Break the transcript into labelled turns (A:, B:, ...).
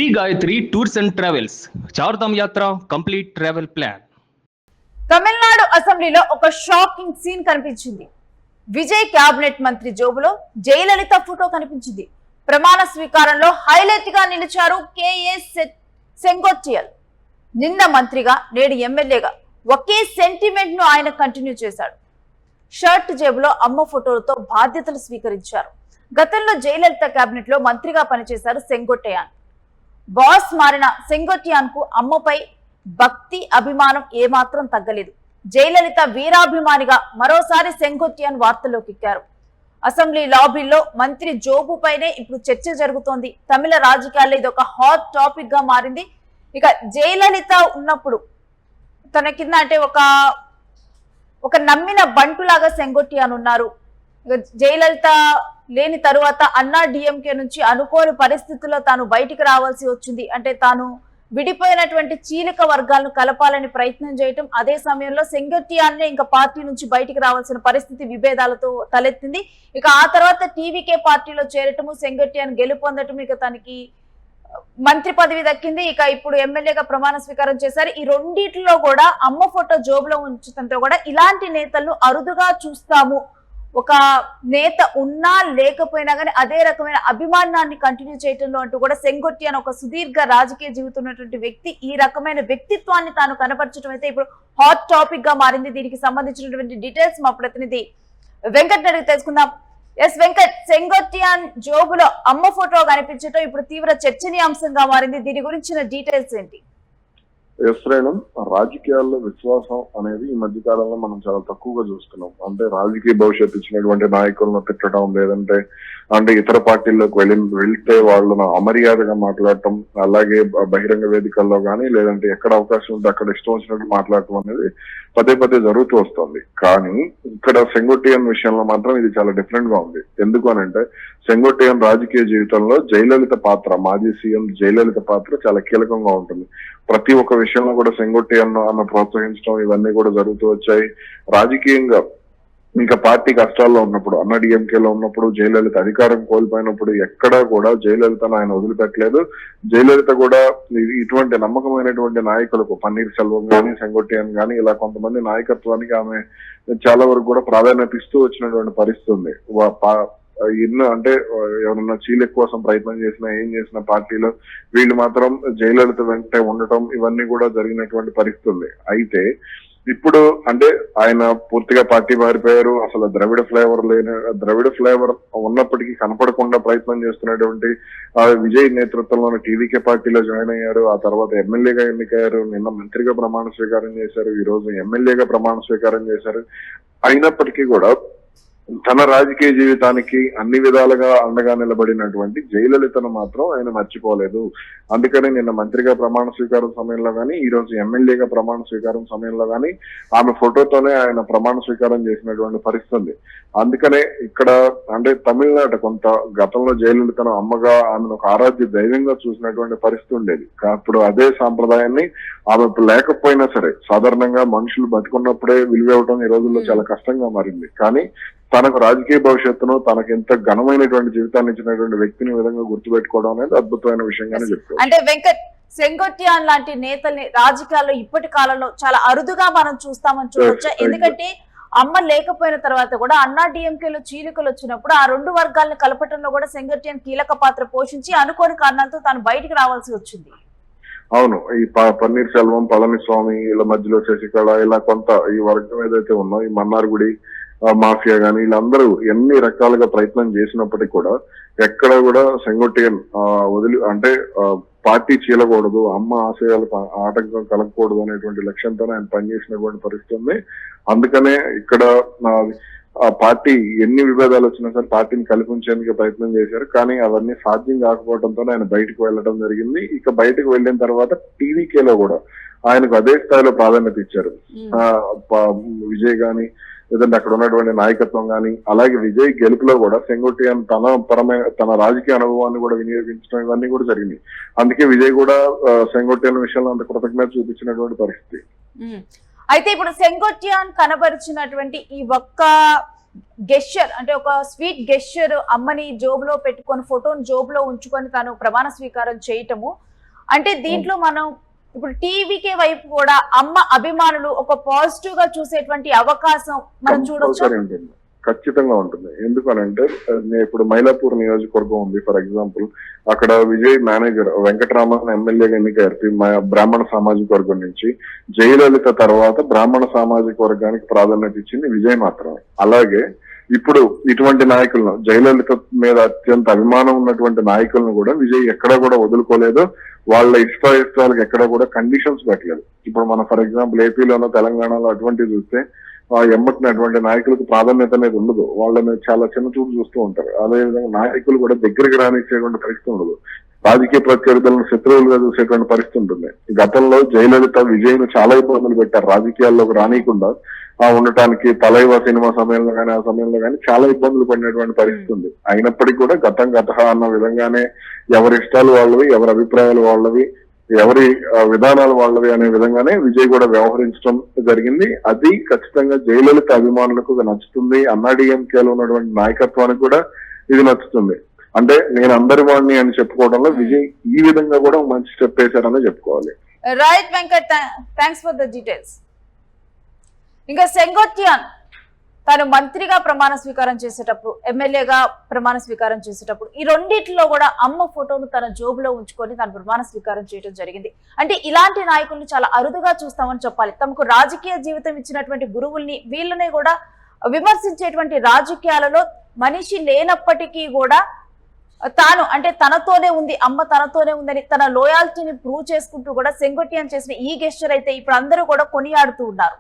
A: Shri Gayatri tours and travels Chardham యాత్ర complete travel plan.
B: Tamil Nadu అసెంబ్లీలో ఒక షాకింగ్ సీన్ కనిపించింది. విజయ్ క్యాబినెట్ మంత్రి జోబులో జయలలిత ఫోటో కనిపించింది. ప్రమాణ స్వీకారంలో హైలైట్ గా నిలిచారు కేఎస్ సెంగోట్టియన్. నిన్న మంత్రిగా నేడు ఎమ్మెల్యేగా ఒకే సెంటిమెంట్ ను ఆయన కంటిన్యూ చేశాడు. షర్ట్ జేబులో అమ్మ ఫోటోలతో బాధ్యతలు స్వీకరించారు. గతంలో జయలలిత కేబినెట్ లో మంత్రిగా పనిచేశారు సెంగోట్టియన్. బాస్ మారిన సెంగోట్టియన్ కు అమ్మపై భక్తి అభిమానం ఏమాత్రం తగ్గలేదు. జయలలిత వీరాభిమానిగా మరోసారి సెంగోట్టియన్ వార్తల్లోకి ఎక్కారు. అసెంబ్లీ లాబీలో మంత్రి జోబు పైనే ఇప్పుడు చర్చ జరుగుతోంది. తమిళ రాజకీయాల్లో ఇది ఒక హాట్ టాపిక్ గా మారింది. ఇక జయలలిత ఉన్నప్పుడు తన కింద అంటే ఒక నమ్మిన బంటులాగా సెంగోట్టియన్ ఉన్నారు. ఇక జయలలిత లేని తరువాత అన్నా డిఎంకే నుంచి అనుకోని పరిస్థితుల్లో తాను బయటికి రావాల్సి వచ్చింది. అంటే తాను విడిపోయినటువంటి చీలిక వర్గాలను కలపాలని ప్రయత్నం చేయటం, అదే సమయంలో సెంగోట్టియన్నే ఇంకా పార్టీ నుంచి బయటికి రావాల్సిన పరిస్థితి విభేదాలతో తలెత్తింది. ఇక ఆ తర్వాత టీవీకే పార్టీలో చేరటము, సెంగోట్టియన్ గెలుపొందటం, ఇక తనకి మంత్రి పదవి దక్కింది. ఇక ఇప్పుడు ఎమ్మెల్యేగా ప్రమాణ స్వీకారం చేశారు. ఈ రెండిట్లో కూడా అమ్మ ఫోటో జోబులో ఉంచడంతో కూడా ఇలాంటి నేతలను అరుదుగా చూస్తాము. ఒక నేత ఉన్నా లేకపోయినా కానీ అదే రకమైన అభిమానాన్ని కంటిన్యూ చేయటంలో అంటూ కూడా సెంగోట్టియన్ ఒక సుదీర్ఘ రాజకీయ జీవితం ఉన్నటువంటి వ్యక్తి. ఈ రకమైన వ్యక్తిత్వాన్ని తాను కనపరచడం అయితే ఇప్పుడు హాట్ టాపిక్ గా మారింది. దీనికి సంబంధించినటువంటి డీటెయిల్స్ మా ప్రతినిధి వెంకట్ అడిగి తెలుసుకుందాం. ఎస్ వెంకట్, సెంగోట్టియన్ జోబులో అమ్మ ఫోటో కనిపించడం ఇప్పుడు తీవ్ర చర్చనీయాంశంగా మారింది. దీని గురించిన డీటెయిల్స్ ఏంటి?
C: ఎస్రేణం, రాజకీయాల్లో విశ్వాసం అనేది ఈ మధ్య కాలంలో మనం చాలా తక్కువగా చూస్తున్నాం. అంటే రాజకీయ భవిష్యత్తు ఇచ్చినటువంటి నాయకులను తిట్టడం, లేదంటే అంటే ఇతర పార్టీల్లోకి వెళ్తే వాళ్ళను అమర్యాదగా మాట్లాడటం, అలాగే బహిరంగ వేదికల్లో కానీ లేదంటే ఎక్కడ అవకాశం ఉంటే అక్కడ ఇష్టం వచ్చినట్టు మాట్లాడటం అనేది పదే పదే జరుగుతూ వస్తుంది. కానీ ఇక్కడ సెంగోట్టియన్ విషయంలో మాత్రం ఇది చాలా డిఫరెంట్ గా ఉంది. ఎందుకు అనంటే సెంగోట్టియన్ రాజకీయ జీవితంలో జయలలిత పాత్ర, మాజీ సీఎం జయలలిత పాత్ర చాలా కీలకంగా ఉంటుంది. ప్రతి ఒక్క విషయంలో కూడా సెంగోట్టియన్ ఆమె ప్రోత్సహించడం ఇవన్నీ కూడా జరుగుతూ వచ్చాయి. రాజకీయంగా ఇంకా పార్టీ కష్టాల్లో ఉన్నప్పుడు, అన్నా డిఎంకేలో ఉన్నప్పుడు, జయలలిత అధికారం కోల్పోయినప్పుడు ఎక్కడా కూడా జయలలితను ఆయన వదిలిపెట్టలేదు. జయలలిత కూడా ఇటువంటి నమ్మకమైనటువంటి నాయకులకు, పన్నీర్ సెల్వం గానీ సెంగోట్టియన్ గానీ ఇలా కొంతమంది నాయకత్వానికి ఆమె చాలా వరకు కూడా ప్రాధాన్యత ఇస్తూ వచ్చినటువంటి పరిస్థితి ఉంది. ఎన్నో అంటే ఎవరన్నా చీలిక కోసం ప్రయత్నం చేసినా, ఏం చేసిన పార్టీలో వీళ్ళు మాత్రం జయలలిత వెంటే ఉండటం ఇవన్నీ కూడా జరిగినటువంటి పరిస్థితి ఉంది. అయితే ఇప్పుడు అంటే ఆయన పూర్తిగా పార్టీ మారిపోయారు. అసలు ద్రవిడ ఫ్లేవర్ ఉన్నప్పటికీ కనపడకుండా ప్రయత్నం చేస్తున్నటువంటి విజయ్ నేతృత్వంలోని టీవీకే పార్టీలో జాయిన్ అయ్యారు. ఆ తర్వాత ఎమ్మెల్యేగా ఎన్నికయ్యారు. నిన్న మంత్రిగా ప్రమాణ స్వీకారం చేశారు. ఈ రోజు ఎమ్మెల్యేగా ప్రమాణ స్వీకారం చేశారు. అయినప్పటికీ కూడా తన రాజకీయ జీవితానికి అన్ని విధాలుగా అండగా నిలబడినటువంటి జయలలితను మాత్రం ఆయన మర్చిపోలేదు. అందుకని నిన్న మంత్రిగా ప్రమాణ స్వీకారం సమయంలో కానీ, ఈ రోజు ఎమ్మెల్యేగా ప్రమాణ స్వీకారం సమయంలో కానీ ఆమె ఫోటోతోనే ఆయన ప్రమాణ స్వీకారం చేసినటువంటి పరిస్థితి ఉంది. అందుకనే ఇక్కడ అంటే తమిళనాడు కొంత గతంలో జయలలితను అమ్మగా, ఆమెను ఒక ఆరాధ్య దైవంగా చూసినటువంటి పరిస్థితి ఉండేది. ఇప్పుడు అదే సాంప్రదాయాన్ని ఆమె లేకపోయినా సరే సాధారణంగా మనుషులు బతికున్నప్పుడే విలువివ్వడం ఈ రోజుల్లో చాలా కష్టంగా మారింది. కానీ తనకు రాజకీయ భవిష్యత్తును, తనకు ఎంత ఘనమైనటువంటి జీవితాన్ని ఇచ్చినటువంటి వ్యక్తిని విధంగా గుర్తుపెట్టుకోవడం అనేది అద్భుతమైన విషయంగానే చెప్తారు.
B: అంటే వెంకట్, సెంగోట్టియన్ లాంటి నేతల్ని రాజకీయాల్లో ఇప్పటి కాలంలో చాలా అరుదుగా మనం చూస్తామని చూడొచ్చా? ఎందుకంటే అమ్మ లేకపోయిన తర్వాత కూడా అన్నా డిఎంకేలో చీలికలు వచ్చినప్పుడు ఆ రెండు వర్గాలను కలపటంలో కూడా సెంగోట్టియన్ కీలక పాత్ర పోషించి అనుకోని కారణాలతో తాను బయటికి రావాల్సి వచ్చింది.
C: అవును, ఈ పన్నీర్ సెల్వం, పళనిస్వామి ఇలా మధ్యలో శశికళ ఇలా కొంత ఈ వర్గం ఏదైతే ఉందో, ఈ మన్నార్గుడి మాఫియా గాని వీళ్ళందరూ ఎన్ని రకాలుగా ప్రయత్నం చేసినప్పటికీ కూడా ఎక్కడ కూడా సెంగోట్టియన్ అంటే పార్టీ చీలకూడదు, అమ్మ ఆశయాలకు ఆటంకం కలగకూడదు అనేటువంటి లక్ష్యంతోనే ఆయన పనిచేసినటువంటి పరిస్థితి ఉంది. అందుకనే ఇక్కడ పార్టీ ఎన్ని విభేదాలు వచ్చినా సరే పార్టీని కల్పించేందుకు ప్రయత్నం చేశారు. కానీ అవన్నీ సాధ్యం కాకపోవడంతో ఆయన బయటకు వెళ్ళడం జరిగింది. ఇక బయటకు వెళ్ళిన తర్వాత టీవీకేలో కూడా ఆయనకు అదే స్థాయిలో ప్రాధాన్యత ఇచ్చారు. విజయ్ గాని లేదంటే అక్కడ ఉన్నటువంటి నాయకత్వం కానీ, అలాగే విజయ్ గెలుపులో కూడా సెంగోట్టియన్ తన రాజకీయ అనుభవాన్ని కూడా వినియోగించడం ఇవన్నీ కూడా జరిగింది. అందుకే విజయ్ కూడా సెంగోట్టియన్ విషయంలో అంత కృతజ్ఞత చూపించినటువంటి పరిస్థితి.
B: అయితే ఇప్పుడు సెంగోట్టియన్ కనబరిచినటువంటి ఈ ఒక్క గెస్చర్ అంటే ఒక స్వీట్ గెస్చర్, అమ్మని జోబులో పెట్టుకొని ఫోటోని జోబులో ఉంచుకొని తాను ప్రమాణ స్వీకారం చేయటము, అంటే దీంట్లో మనం ఇప్పుడు టీవీకే వైపు కూడా అమ్మ అభిమానులు ఒక పాజిటివ్ గా చూసేటువంటి అవకాశం మనం చూడొచ్చు.
C: కంపల్సరీ ఉంటుంది, ఖచ్చితంగా ఉంటుంది. ఎందుకనంటే ఇప్పుడు మైలాపూర్ నియోజకవర్గం ఉంది ఫర్ ఎగ్జాంపుల్. అక్కడ విజయ్ మేనేజర్ వెంకటరామన్ ఎమ్మెల్యేగా ఎన్నికయ్యారు బ్రాహ్మణ సామాజిక వర్గం నుంచి. జయలలిత తర్వాత బ్రాహ్మణ సామాజిక వర్గానికి ప్రాధాన్యత ఇచ్చింది విజయ్ మాత్రమే. అలాగే ఇప్పుడు ఇటువంటి నాయకులను, జయలలిత మీద అత్యంత అభిమానం ఉన్నటువంటి నాయకులను కూడా విజయ్ ఎక్కడా కూడా వదులుకోలేదు. వాళ్ళ ఇష్టాయిష్టాలకు ఎక్కడ కూడా కండిషన్స్ పెట్టలేదు. ఇప్పుడు మనం ఫర్ ఎగ్జాంపుల్ ఏపీలోనో తెలంగాణలో అటువంటివి చూస్తే ఎమ్మటిని అటువంటి నాయకులకు ప్రాధాన్యత అనేది ఉండదు. వాళ్ళని చాలా చిన్న చూపు చూస్తూ ఉంటారు. అదేవిధంగా నాయకులు కూడా దగ్గరికి రానిచ్చేటువంటి పరిస్థితి ఉండదు. రాజకీయ ప్రత్యర్థులను శత్రువులుగా చూసేటువంటి పరిస్థితి ఉంటుంది. గతంలో జయలలిత విజయ్ను చాలా ఇబ్బందులు పెట్టారు, రాజకీయాల్లోకి రానియకుండా ఉండటానికి. తలైవ సినిమా సమయంలో కానీ ఆ సమయంలో కానీ చాలా ఇబ్బందులు పడినటువంటి పరిస్థితి ఉంది. అయినప్పటికీ కూడా గతం గత అన్న విధంగానే ఎవరి ఇష్టాలు వాళ్ళవి, ఎవరి అభిప్రాయాలు వాళ్ళవి, ఎవరి విధానాలు వాళ్ళవి అనే విధంగానే విజయ్ కూడా వ్యవహరించడం జరిగింది. అది ఖచ్చితంగా జయలలిత అభిమానులకు నచ్చుతుంది. అన్నాడీఎంకేలో ఉన్నటువంటి నాయకత్వానికి కూడా ఇది నచ్చుతుంది. అంటే నేను అందరి వాడిని అని చెప్పుకోవడంలో విజయ్ ఈ విధంగా కూడా మంచి స్టెప్ వేశారని చెప్పుకోవాలి.
B: Right Venkat, thanks for the details. ఇంకా సెంగోట్టియాన్ తను మంత్రిగా ప్రమాణ స్వీకారం చేసేటప్పుడు, ఎమ్మెల్యేగా ప్రమాణ స్వీకారం చేసేటప్పుడు ఈ రెండిట్లో కూడా అమ్మ ఫోటోను తన జోబులో ఉంచుకొని తను ప్రమాణ స్వీకారం చేయడం జరిగింది. అంటే ఇలాంటి నాయకుల్ని చాలా అరుదుగా చూస్తామని చెప్పాలి. తమకు రాజకీయ జీవితం ఇచ్చినటువంటి గురువుల్ని, వీళ్ళనే కూడా విమర్శించేటువంటి రాజకీయాలలో మనిషి లేనప్పటికీ కూడా తాను అంటే తనతోనే ఉంది, అమ్మ తనతోనే ఉందని తన లోయాలిటీని ప్రూవ్ చేసుకుంటూ కూడా సెంగోట్టియాన్ చేసిన ఈ గెస్చర్ అయితే ఇప్పుడు అందరూ కూడా కొనియాడుతూ ఉన్నారు.